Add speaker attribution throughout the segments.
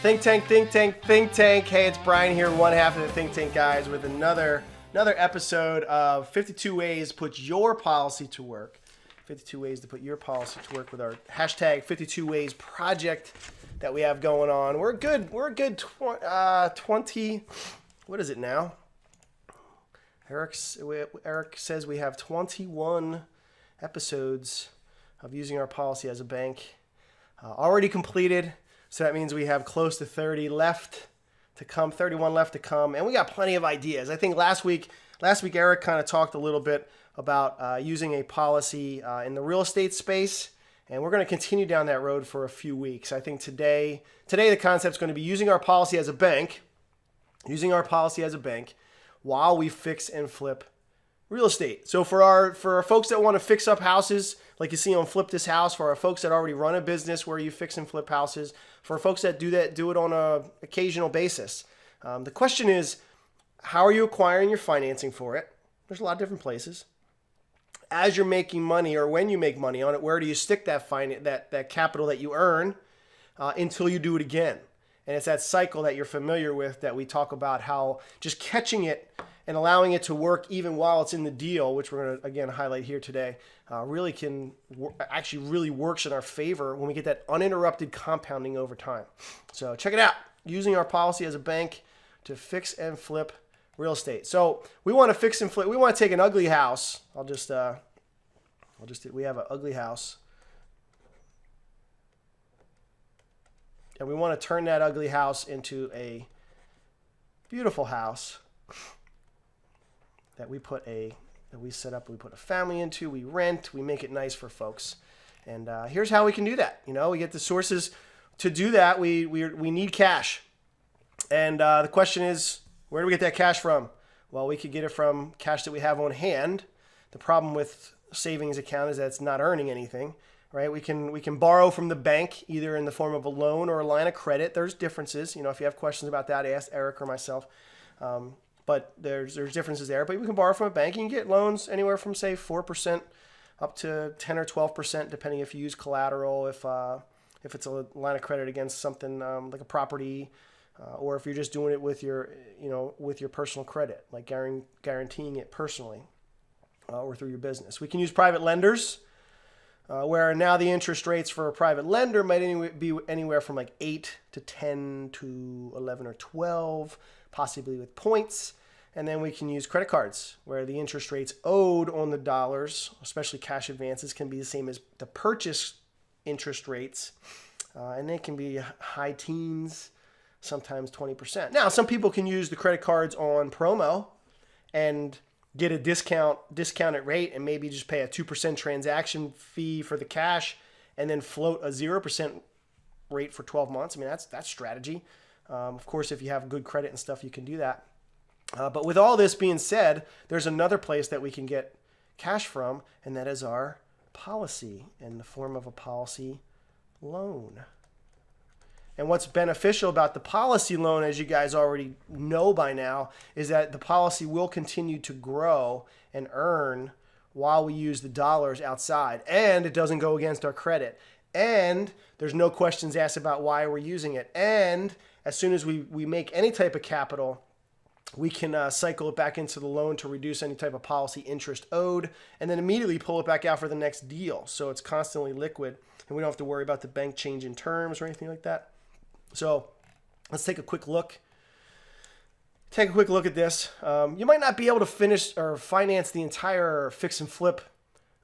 Speaker 1: Think Tank, Think Tank, Think Tank. Hey, it's Brian here, one half of the Think Tank guys, with another episode of 52 Ways to Put Your Policy to Work. 52 ways to put your policy to work with our hashtag 52 Ways project that we have going on. We're a good 20, what is it now? Eric says we have 21 episodes of using our policy as a bank already completed. So that means we have close to 30 left to come, 31 left to come, and we got plenty of ideas. I think last week Eric kind of talked a little bit about using a policy in the real estate space, and we're going to continue down that road for a few weeks. I think today the concept is going to be using our policy as a bank, while we fix and flip real estate. So for our folks that want to fix up houses, like you see on Flip This House, for our folks that already run a business where you fix and flip houses, for folks that do it on a occasional basis. The question is, how are you acquiring your financing for it? There's a lot of different places. As you're making money, or when you make money on it, where do you stick that capital that you earn until you do it again? And it's that cycle that you're familiar with that we talk about, how just catching it and allowing it to work even while it's in the deal, which we're going to, again, highlight here today, really works in our favor when we get that uninterrupted compounding over time. So check it out. Using our policy as a bank to fix and flip real estate. So we want to fix and flip. We want to take an ugly house. We have an ugly house. And we want to turn that ugly house into a beautiful house that we set up, we put a family into, we rent, we make it nice for folks. And here's how we can do that. We get the sources to do that. We need cash. And the question is, where do we get that cash from? Well, we could get it from cash that we have on hand. The problem with savings account is that it's not earning anything, right? We can borrow from the bank, either in the form of a loan or a line of credit. There's differences. If you have questions about that, ask Eric or myself. But there's differences there. But we can borrow from a bank. You can get loans anywhere from, say, 4% up to 10 or 12%, depending if you use collateral, if it's a line of credit against something like a property, or if you're just doing it with your personal credit, like guaranteeing it personally or through your business. We can use private lenders, where now the interest rates for a private lender might be anywhere from like 8 to 10 to 11 or 12, possibly with points. And then we can use credit cards, where the interest rates owed on the dollars, especially cash advances, can be the same as the purchase interest rates. And they can be high teens, sometimes 20%. Now, some people can use the credit cards on promo and get a discounted rate, and maybe just pay a 2% transaction fee for the cash and then float a 0% rate for 12 months. I mean, that's strategy. Of course, if you have good credit and stuff, you can do that. But with all this being said, there's another place that we can get cash from, and that is our policy in the form of a policy loan. And what's beneficial about the policy loan, as you guys already know by now, is that the policy will continue to grow and earn while we use the dollars outside. And it doesn't go against our credit. And there's no questions asked about why we're using it. And as soon as we make any type of capital, we can cycle it back into the loan to reduce any type of policy interest owed, and then immediately pull it back out for the next deal. So it's constantly liquid, and we don't have to worry about the bank changing terms or anything like that. So let's take a quick look. At this. You might not be able to finish or finance the entire fix and flip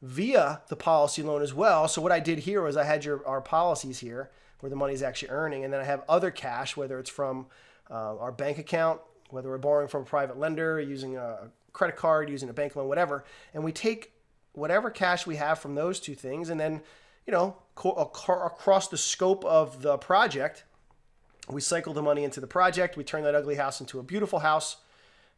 Speaker 1: via the policy loan as well. So what I did here was I had our policies here where the money's actually earning, and then I have other cash, whether it's from our bank account, whether we're borrowing from a private lender, using a credit card, using a bank loan, whatever. And we take whatever cash we have from those two things, and then, across the scope of the project, we cycle the money into the project. We turn that ugly house into a beautiful house.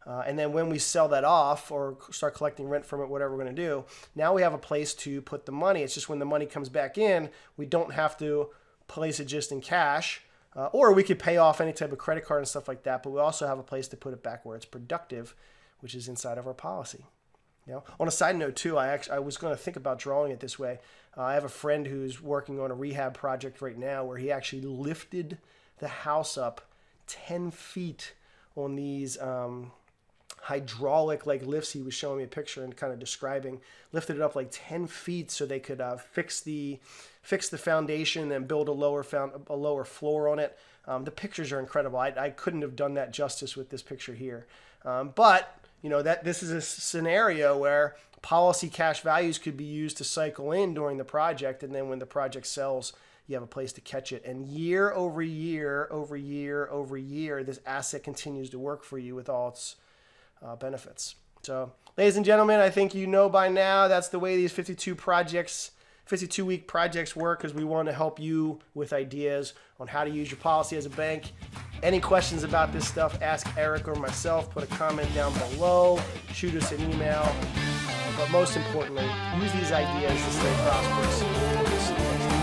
Speaker 1: And then when we sell that off or start collecting rent from it, whatever we're going to do, now we have a place to put the money. It's just when the money comes back in, we don't have to place it just in cash. Or we could pay off any type of credit card and stuff like that. But we also have a place to put it back where it's productive, which is inside of our policy. On a side note too, I was going to think about drawing it this way. I have a friend who's working on a rehab project right now where he actually lifted the house up 10 feet on these hydraulic like lifts. He was showing me a picture and kind of describing, lifted it up like 10 feet so they could fix the foundation and build a lower floor on it. The pictures are incredible. I couldn't have done that justice with this picture here. But that this is a scenario where policy cash values could be used to cycle in during the project, and then when the project sells, you have a place to catch it. And year over year over year over year, this asset continues to work for you with all its benefits. So, ladies and gentlemen, I think you know by now that's the way these 52-week projects work, because we want to help you with ideas on how to use your policy as a bank. Any questions about this stuff, ask Eric or myself. Put a comment down below. Shoot us an email. But most importantly, use these ideas to stay prosperous.